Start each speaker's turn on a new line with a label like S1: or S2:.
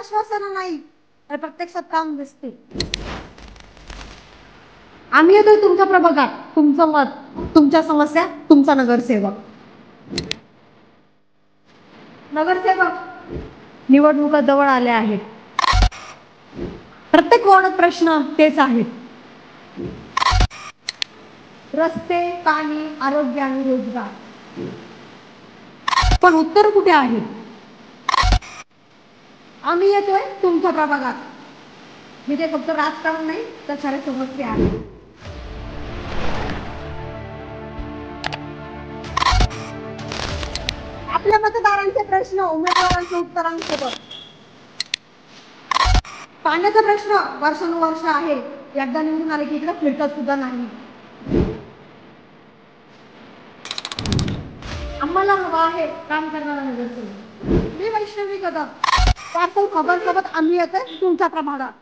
S1: आश्वासन नाही तर प्रत्यक्षात काम दिसते. आम्ही येतोय तुमच्या प्रभागात, तुमचं मत, तुमच्या समस्या, तुमचा नगरसेवक. नगरसेवक, निवडणुका जवळ आल्या आहेत. प्रत्येक वॉर्डात प्रश्न तेच आहेत. रस्ते, पाणी, आरोग्य आणि रोजगार. पण उत्तर कुठे आहे? आम्ही येतोय तुमच्या प्रभागात. म्हणजे फक्त राजकारण नाही तर खरे समस्या आहे. आपल्या मतदारांचे प्रश्न उमेदवारांच्या उत्तरांसोबत. पाण्याचा प्रश्न वर्षानुवर्ष आहे. एकदा निवडून आले की इकडे फिरकत सुद्धा नाही. आम्हाला हवा आहे काम करणारा नगरसेवक. मी वैष्णवी कदम. पार्सल खबर सोबत आम्ही येतोय तुमच्या प्रभागात.